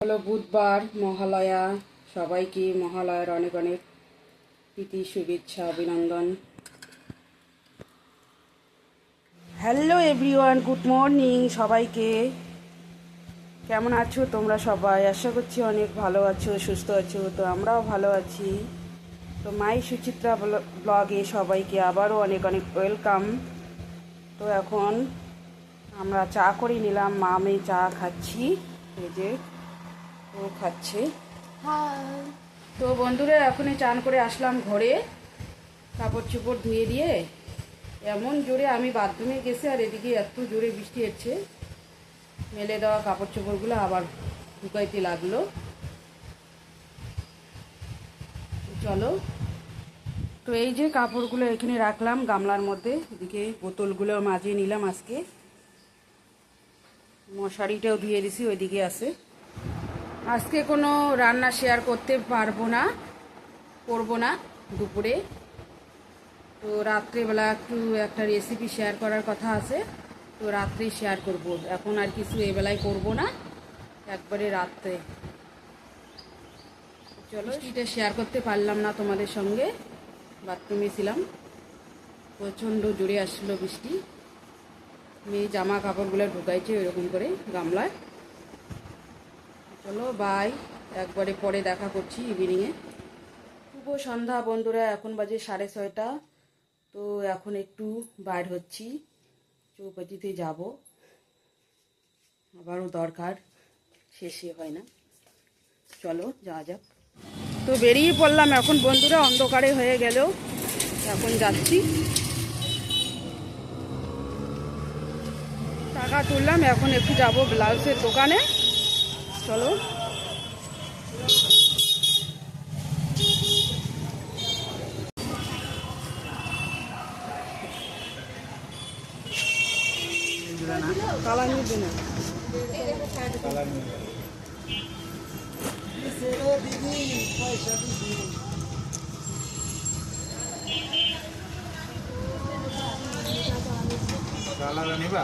হলো বুধবার মহালয়া। সবাইকে মহালয়ার অনেক অনেক প্রীতি শুভেচ্ছা অভিনন্দন। হ্যালো এভরিওয়ান, গুড মর্নিং সবাইকে। কেমন আছো তোমরা সবাই? আশা করছি অনেক ভালো আছো, সুস্থ আছো। তো আমরাও ভালো আছি। তো মাই সুচিত্রা ব্লগে সবাইকে আবারও অনেক অনেক ওয়েলকাম। তো এখন আমরা চা করে নিলাম, মা মেয়ে চা খাচ্ছি। এই যে ও খাচ্ছে। তো বন্ধুরা এখনই চান করে আসলাম ঘরে, কাপড় চোপড় ধুয়ে দিয়ে। এমন জোরে আমি বাথরুমে গেছি আর এদিকে এত জোরে বৃষ্টি হচ্ছে, মেলে দেওয়া কাপড় চোপড়গুলো আবার শুকাইতে লাগলো। চলো, তো এই যে কাপড়গুলো এখানে রাখলাম গামলার মধ্যে, এদিকে বোতলগুলো মাজিয়ে নিলাম আজকে। মশারিটাও ধুয়ে দিছি, ওইদিকে আছে। আজকে কোনো রান্না শেয়ার করতে পারবো না, করবো না দুপুরে। তো রাত্রেবেলা একটা রেসিপি শেয়ার করার কথা আছে, তো রাত্রে শেয়ার করব। এখন আর কিছু এবেলায় করব না, একবারে রাত্রে। চলো, সেটা শেয়ার করতে পারলাম না তোমাদের সঙ্গে, বাথরুমে ছিলাম, প্রচণ্ড জোরে আসলো বৃষ্টি। মেয়ে জামা কাপড়গুলো ঢুকাইছে এরকম করে গামলায়। চলো বাই, একবারে পরে দেখা করছি ইভিনিংয়ে। শুভ সন্ধ্যা বন্ধুরা, এখন বাজে 6:30। তো এখন একটু বাইর হচ্ছি, চৌপাটিতে যাব, আবারও দরকার, শেষই হয় না। চলো যাওয়া যাক। তো বেরিয়ে পড়লাম এখন বন্ধুরা, অন্ধকারে হয়ে গেল, এখন যাচ্ছি। টাকা তুললাম, এখন একটু যাব ব্লাউজের দোকানে। চলো। কালা নিবি না? কালার নিবা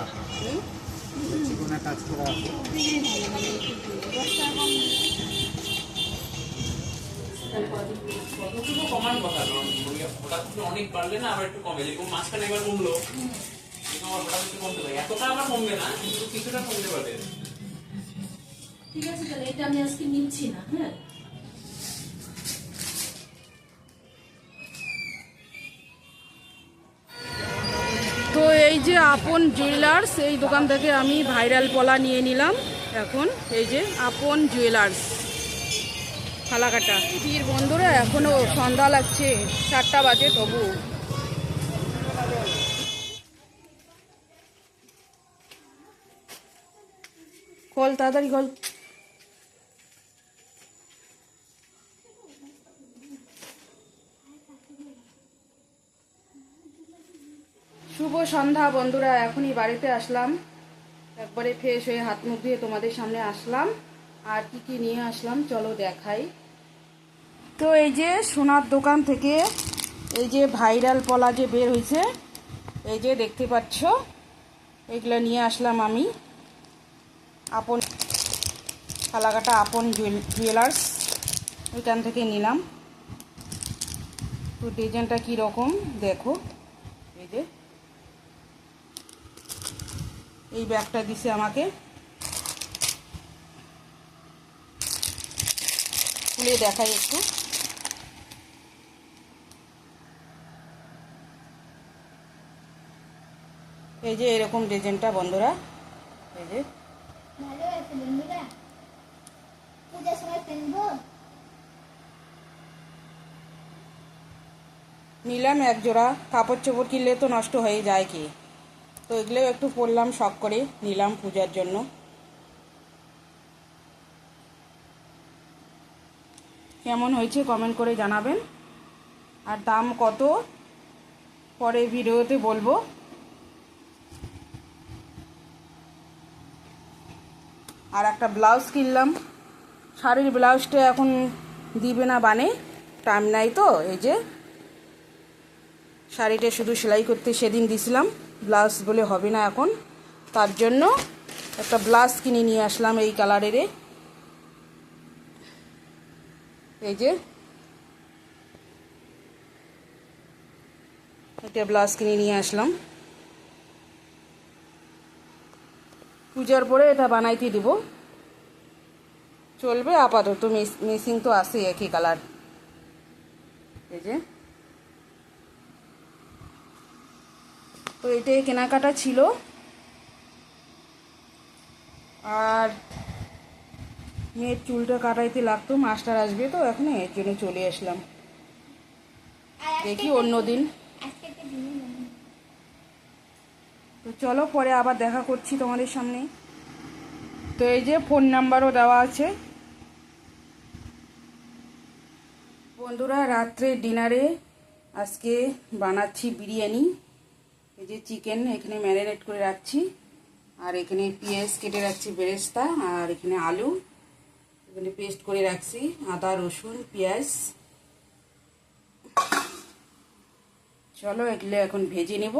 চিকনা কাজ করা আছে। কমান কথা হঠাৎ অনেক বাড়লে না, আবার একটু কমে, যেরকম মাঝখানে একবার কমলো, হঠাৎ একটু কমতে পারে। এতটা আবার কমবে না, কিন্তু কিছুটা কমতে পারে। ঠিক আছে, তাহলে এটা আমি আজকে নিচ্ছি না। হ্যাঁ, তো এই যে আপন জুয়েলার্স, এই দোকান থেকে আমি ভাইরাল পলা নিয়ে নিলাম। এখন এই যে আপন জুয়েলার্স ফালাকাটা। ভিড় বন্ধুরা, এখনো সন্ধ্যা লাগছে, 4টা বাজে তবু। খোল তাড়াতাড়ি খোল। শুভ সন্ধ্যা বন্ধুরা, এখনই বাড়িতে আসলাম, একবারে ফ্রেশ হয়ে হাত মুখ ধুয়ে তোমাদের সামনে আসলাম। আর কি কি নিয়ে আসলাম চলো দেখাই। তো এই যে সোনার দোকান থেকে এই যে ভাইরাল পলা যে বের হয়েছে, এই যে দেখতে পাচ্ছ, এগুলো নিয়ে আসলাম আমি। আপন ফালাকাটা আপন জুয়েলার্স, ওইখান থেকে নিলাম। তো ডিজাইনটা কীরকম দেখো। এই যে এই ব্যাগটা দিছে আমাকে, খুলে দেখাই একটু। এই যে এরকম ডিজাইনটা বন্ধুরা, এই যে ভালো আছে বন্ধুরা, পূজার সময় কিনবো। নিলাম এক জোড়া। কাপড় চোপড় কিনলে তো নষ্ট হয়ে যায় কি, তো এগুলো একটু পরলাম, শখ করে নিলাম পূজার জন্য। কেমন হয়েছে কমেন্ট করে জানাবেন, আর দাম কত পরে ভিডিওতে বলবো। আর একটা ব্লাউজ কিনলাম, শাড়ির ব্লাউজটা এখন দিবে না বানে, টাইম নাই। তো এই যে শাড়িটা শুধু সেলাই করতে সেদিন দিছিলাম, ব্লাউজ বলে হবে না এখন, তার জন্য একটা ব্লাউজ কিনে নিয়ে আসলাম এই কালারের। এই যে একটা ব্লাউজ কিনে নিয়ে আসলাম, পূজার পরে এটা বানাইতে দিব, চলবে আপাতত। মেসিং তো আছে একই কালার। এই যে তো এটাই কেনাকাটা ছিল। আর মেয়ের চুলটা কাটাইতে লাগতো, মাস্টার আসবে তো এখন, এর জন্য চলে আসলাম। দেখি অন্যদিন। আজকে একটা জিনিস জানি। তো চলো পরে আবার দেখা করছি তোমাদের সামনে। তো এই যে ফোন নাম্বারও দেওয়া আছে। বন্ধুরা, রাত্রে ডিনারে আজকে বানাচ্ছি বিরিয়ানি। এই যে চিকেন এখানে ম্যারিনেট করে রাখছি, আর এখানে পেঁয়াজ কেটে রাখছি বেরেস্তা, আর এখানে আলু এখানে পেস্ট করে রাখছি, আদা রসুন পেঁয়াজ। চলো এগুলো এখন ভেজে নেব।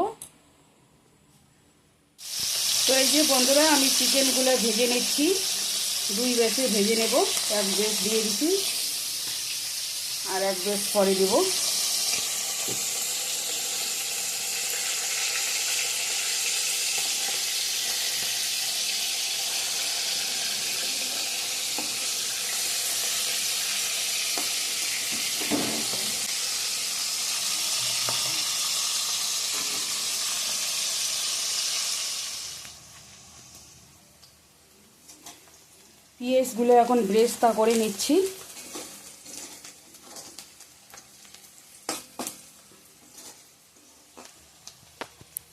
তো এই যে বন্ধুরা, আমি চিকেনগুলো ভেজে নিচ্ছি, 2 ব্যাচে ভেজে নেব। 1 ব্যাচ দিয়ে দিচ্ছি আর 1 ব্যাচ পরে দেব। পেঁয়াজগুলো এখন ব্রেস্তা করে নিচ্ছি।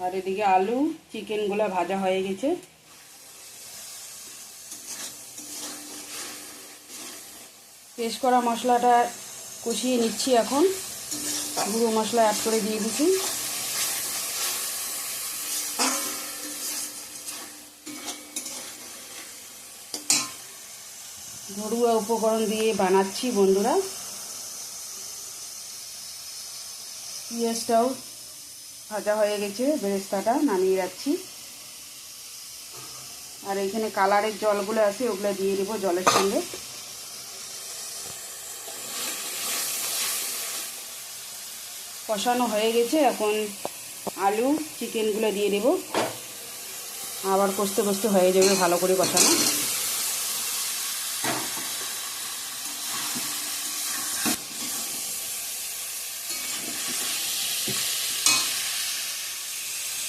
আর এদিকে আলু চিকেনগুলো ভাজা হয়ে গেছে। পেস্ট করা মশলাটা কষিয়ে নিচ্ছি এখন, গুঁড়ো মশলা অ্যাড করে দিয়ে দিচ্ছি। ঘরোয়া উপকরণ দিয়ে বানাচ্ছি বন্ধুরা। পেঁয়াজটাও ভাজা হয়ে গেছে, বেরেস্তাটা নামিয়ে রাখছি। আর এখানে কালারের জলগুলো আছে, ওগুলো দিয়ে দেবো জলের সঙ্গে। কষানো হয়ে গেছে, এখন আলু চিকেনগুলো দিয়ে দেবো। আবার কষতে কষতে হয়ে যাবে ভালো করে কষানো।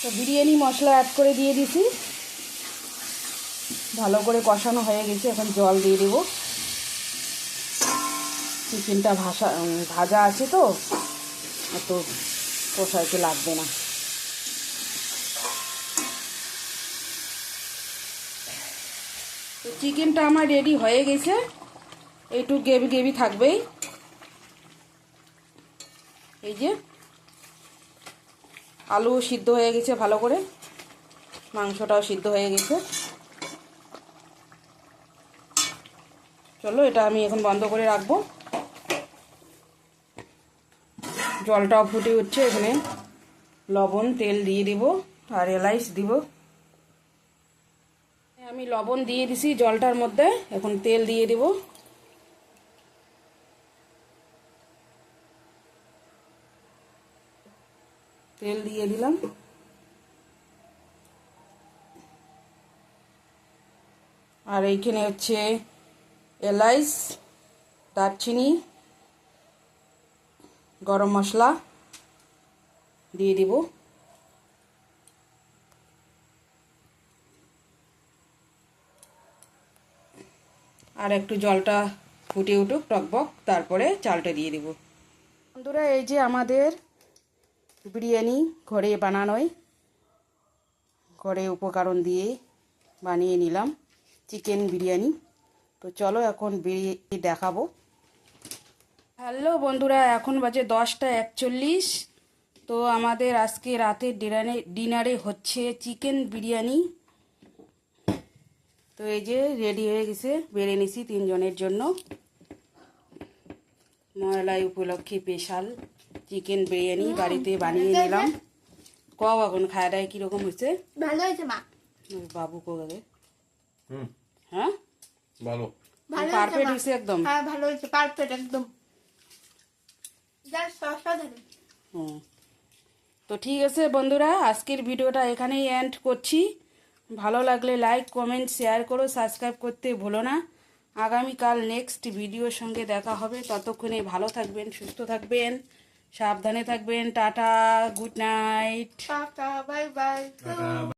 তো বিরিয়ানি মশলা অ্যাড করে দিয়ে দিছি, ভালো করে কষানো হয়ে গেছে। এখন জল দিয়ে দেবো। চিকেনটা ভাজা আছে তো এত কষাইতে লাগবে না। তো চিকেনটা আমার রেডি হয়ে গেছে, একটু গ্রেভি গ্রেভি থাকবেই। এই যে আলু সিদ্ধ হয়ে গেছে ভালো করে, মাংসটাও সিদ্ধ হয়ে গেছে। চলো এটা আমি এখন বন্ধ করে রাখবো। জলটাও ফুটে উঠছে, এখানে লবণ তেল দিয়ে দিব আর এলাইচ দিব। আমি লবণ দিয়ে দিছি জলটার মধ্যে, এখন তেল দিয়ে দিব। তেল দিয়ে দিলাম। আর এইখানে হচ্ছে এলাইচ, দারচিনি, গরম মশলা দিয়ে দিব। আর একটু জলটা ফুটে উঠুক টকবক, তারপরে চালটা দিয়ে দিব। বন্ধুরা, এই যে আমাদের বিরিয়ানি ঘরে বানানোই, ঘরে উপকরণ দিয়ে বানিয়ে নিলাম চিকেন বিরিয়ানি। তো চলো এখন বিরিয়ানি দেখাবো। হ্যালো বন্ধুরা, এখন বাজে 10টা 41। তো আমাদের আজকে রাতের ডিনারে হচ্ছে চিকেন বিরিয়ানি। তো এই যে রেডি হয়ে গেছে, বেড়ে নিছি 3 জনের জন্য। মহালয়া উপলক্ষে স্পেশাল চিকেন বিরিয়ানি বাড়িতে বানিয়ে নিলাম। কও এখন খাওয়া দাওয়া কীরকম হয়েছে? ভালো হয়েছে মা। বাবু কোথায়? হুম হ্যাঁ ভালো। ভালো পারফেক্ট হয়েছে হয়েছে একদম। হ্যাঁ ভালো হয়েছে, পারফেক্ট একদম। জাস্ট অসাধারণ। হুম। তো ঠিক আছে বন্ধুরা, আজকের ভিডিওটা এখানেই এন্ড করছি। ভালো লাগলে লাইক কমেন্ট শেয়ার করো, সাবস্ক্রাইব করতে ভুলো না। আগামীকাল নেক্সট ভিডিওর সঙ্গে দেখা হবে। ততক্ষণে ভালো থাকবেন, সুস্থ থাকবেন, সাবধানে থাকবেন। Tata, good night. Tata, bye bye. Tata.